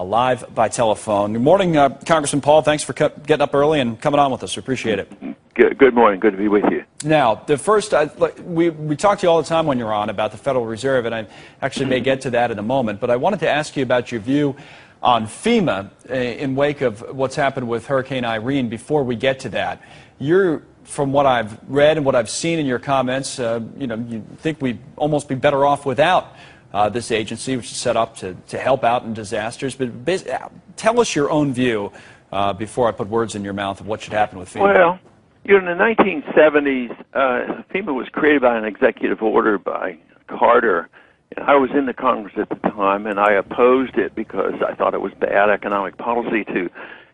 live by telephone. Good morning, Congressman Paul. Thanks for getting up early and coming on with us. We appreciate it. Good morning. Good to be with you. Now, the first, we talk to you all the time when you're on about the Federal Reserve, and I actually may get to that in a moment, but I wanted to ask you about your view on FEMA in wake of what's happened with Hurricane Irene before we get to that. From what I've read and what I've seen in your comments, you think we'd almost be better off without this agency, which is set up to help out in disasters. But tell us your own view before I put words in your mouth of what should happen with FEMA. Well, in the 1970s, FEMA was created by an executive order by Carter. And I was in the Congress at the time, and I opposed it because I thought it was bad economic policy to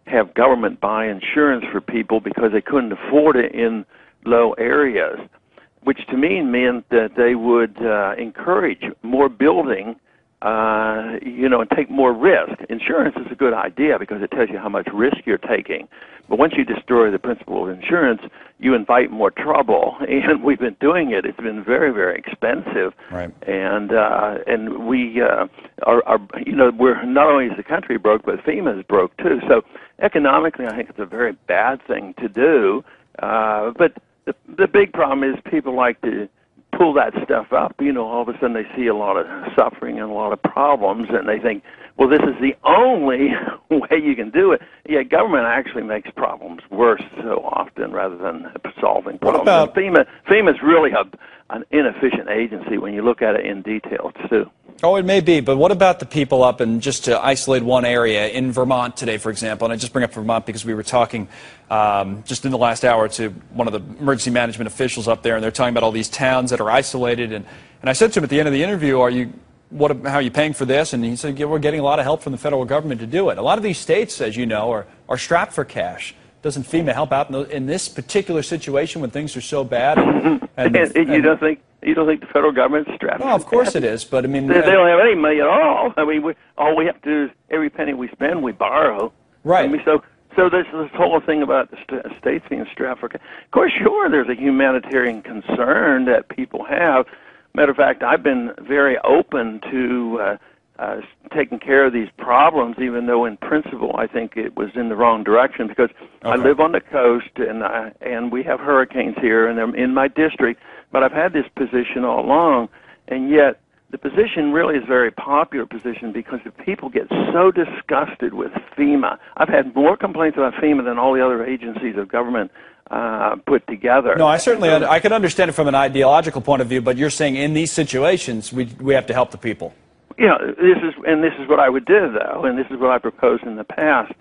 have government buy insurance for people because they couldn't afford it in low areas, which to me meant that they would encourage more building, and take more risk. Insurance is a good idea because it tells you how much risk you're taking. But once you destroy the principle of insurance, you invite more trouble, and we've been doing it. It's been very, very expensive, right. And we are we're not only is the country broke, but FEMA is broke too. So economically, I think it's a very bad thing to do. But the big problem is people like to pull that stuff up. All of a sudden they see a lot of suffering and a lot of problems, and they think, well, this is the only way you can do it. Yeah, government actually makes problems worse so often rather than solving problems. What about FEMA is really an inefficient agency when you look at it in detail, too. Oh, it may be, but what about the people up in, just to isolate one area, in Vermont today, for example, and I just bring up Vermont because we were talking just in the last hour to one of the emergency management officials up there, and they're talking about all these towns that are isolated, and I said to him at the end of the interview, how are you paying for this? And he said, yeah, we're getting a lot of help from the federal government to do it. A lot of these states, as you know, are strapped for cash. Doesn't FEMA help out in this particular situation when things are so bad? And you don't think the federal government's strapped? No, of course it is, but I mean, they don't have any money at all. I mean, all we have to do is every penny we spend, we borrow. Right. I mean, so this whole thing about the states being strapped for cash. Of course, sure, there's a humanitarian concern that people have. Matter of fact, I've been very open to taking care of these problems, even though in principle I think it was in the wrong direction, because I live on the coast and we have hurricanes here and they're in my district, but I've had this position all along, and yet the position really is a very popular position because the people get so disgusted with FEMA. I've had more complaints about FEMA than all the other agencies of government put together. No, I certainly I can understand it from an ideological point of view, but you're saying in these situations we have to help the people. Yeah, this is what I would do, though, and this is what I proposed in the past,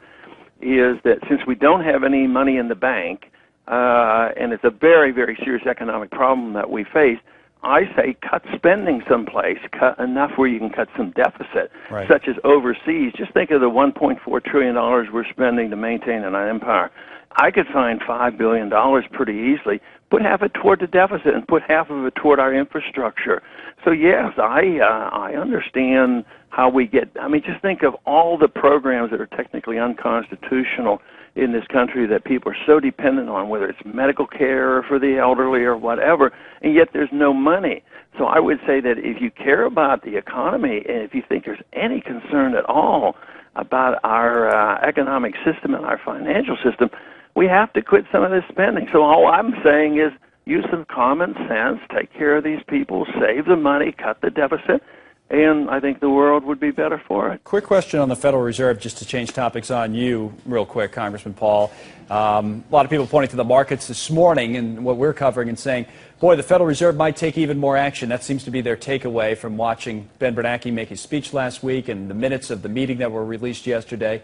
is that since we don't have any money in the bank, and it's a very, very serious economic problem that we face, I say cut spending someplace, cut enough where you can cut some deficit, right. Such as overseas. Just think of the $1.4 trillion we're spending to maintain an empire. I could find $5 billion pretty easily, put half of it toward the deficit and put half of it toward our infrastructure. So, yes, I understand how we get, I mean, just think of all the programs that are technically unconstitutional in this country that people are so dependent on, whether it's medical care or for the elderly or whatever, and yet there's no money. So I would say that if you care about the economy and if you think there's any concern at all about our economic system and our financial system, we have to quit some of this spending. So all I'm saying is use some common sense, take care of these people, save the money, cut the deficit, and I think the world would be better for it. Quick question on the Federal Reserve, just to change topics on you real quick, Congressman Paul. A lot of people pointing to the markets this morning and what we're covering and saying, boy, the Federal Reserve might take even more action. That seems to be their takeaway from watching Ben Bernanke make his speech last week and the minutes of the meeting that were released yesterday.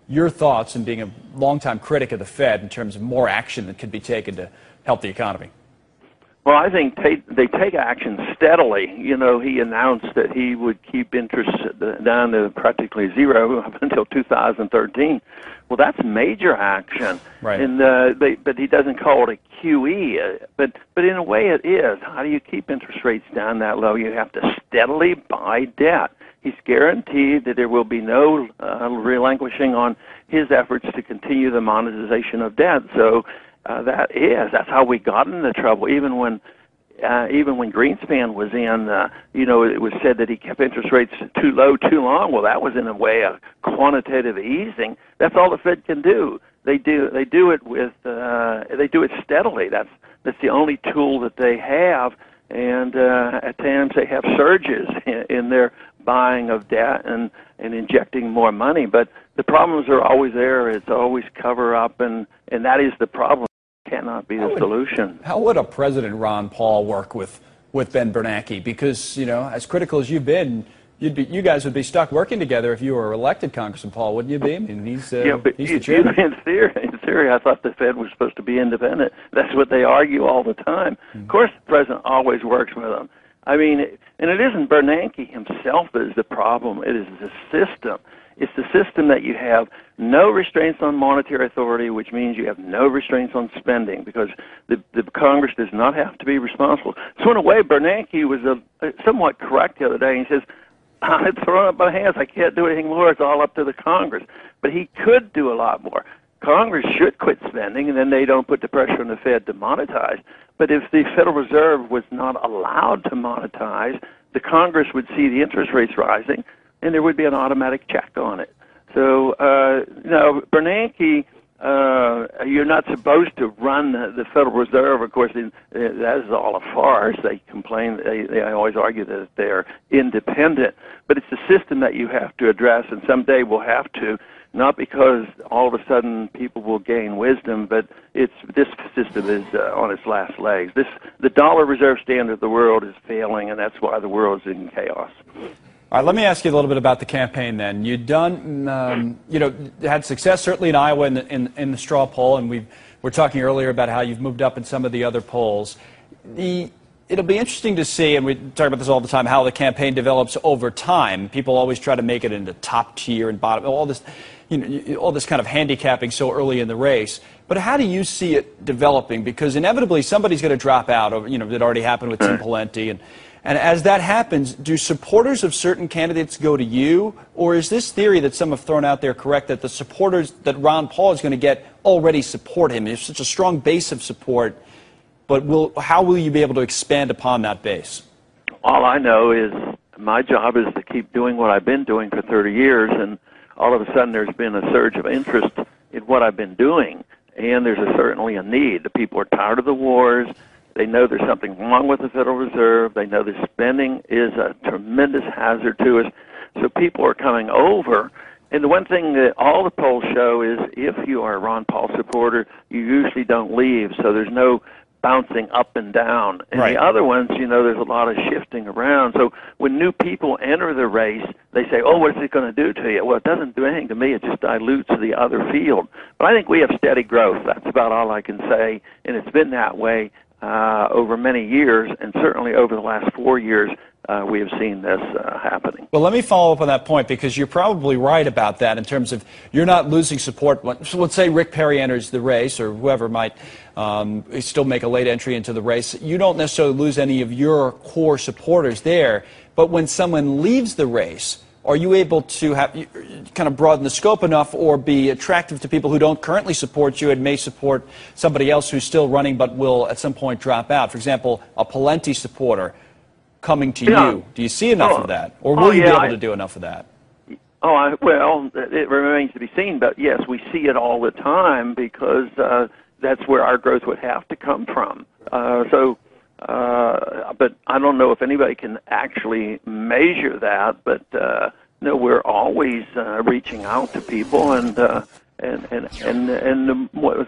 Your thoughts, and being a longtime critic of the Fed, in terms of more action that could be taken to help the economy? Well, I think they take action steadily. You know, he announced that he would keep interest down to practically zero up until 2013. Well, that's major action. Right. And but he doesn't call it a QE. But in a way, it is. How do you keep interest rates down that low? You have to steadily buy debt. He's guaranteed that there will be no relinquishing on his efforts to continue the monetization of debt. So that's how we got into trouble. Even when even when Greenspan was in, it was said that he kept interest rates too low too long. Well, that was in a way a quantitative easing. That's all the Fed can do. They do it with they do it steadily. That's the only tool that they have. And at times they have surges in their buying of debt and injecting more money. But the problems are always there. It's always cover up, and that is the problem. It cannot be the solution. How would a President Ron Paul work with Ben Bernanke? Because, as critical as you've been, you guys would be stuck working together if you were elected, Congressman Paul, wouldn't you be? I mean, he's the chairman. In theory, I thought the Fed was supposed to be independent. That's what they argue all the time. Of course, the president always works with them. I mean, and it isn't Bernanke himself that is the problem. It is the system. It's the system that you have no restraints on monetary authority, which means you have no restraints on spending, because the Congress does not have to be responsible. So in a way, Bernanke was somewhat correct the other day. He says, I've thrown up my hands. I can't do anything more. It's all up to the Congress. But he could do a lot more. Congress should quit spending, and then they don't put the pressure on the Fed to monetize. But if the Federal Reserve was not allowed to monetize, the Congress would see the interest rates rising, and there would be an automatic check on it. So, Bernanke, you're not supposed to run the Federal Reserve. Of course, that is all a farce. They complain. They always argue that they're independent. But it's the system that you have to address, and someday we'll have to, not because all of a sudden people will gain wisdom, but this system is on its last legs. The dollar reserve standard of the world is failing, and that's why the world is in chaos. All right, let me ask you a little bit about the campaign then. You've done, had success certainly in Iowa in the straw poll, and we were talking earlier about how you've moved up in some of the other polls. It'll be interesting to see, and we talk about this all the time, how the campaign develops over time. People always try to make it into top tier and bottom, all this kind of handicapping so early in the race. But how do you see it developing? Because inevitably somebody's going to drop out. It already happened with Tim Pawlenty, and as that happens, do supporters of certain candidates go to you, or is this theory that some have thrown out there correct, that the supporters that Ron Paul is going to get already support him? There's such a strong base of support, but how will you be able to expand upon that base? All I know is my job is to keep doing what I've been doing for 30 years, and all of a sudden there's been a surge of interest in what I've been doing, and there's certainly a need. The people are tired of the wars. They know there's something wrong with the Federal Reserve. They know the spending is a tremendous hazard to us. So people are coming over. And the one thing that all the polls show is if you are a Ron Paul supporter, you usually don't leave. So there's no bouncing up and down. And right. The other ones, there's a lot of shifting around. So when new people enter the race, they say, oh, what's it going to do to you? Well, it doesn't do anything to me. It just dilutes the other field. But I think we have steady growth. That's about all I can say. And it's been that way over many years, and certainly over the last 4 years, we have seen this happening. Well, let me follow up on that point, because you're probably right about that in terms of you're not losing support. So let's say Rick Perry enters the race, or whoever might still make a late entry into the race. You don't necessarily lose any of your core supporters there, but when someone leaves the race, are you able to kind of broaden the scope enough or be attractive to people who don't currently support you and may support somebody else who's still running but will at some point drop out? For example, a Pawlenty supporter coming to you. Do you see enough of that? Or will you be able to do enough of that? Well, it remains to be seen. But, yes, we see it all the time because that's where our growth would have to come from. But I don't know if anybody can actually measure that. But we're always reaching out to people, and the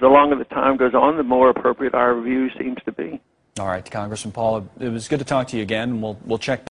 longer the time goes on, the more appropriate our view seems to be. All right, Congressman Paul, it was good to talk to you again. We'll check back.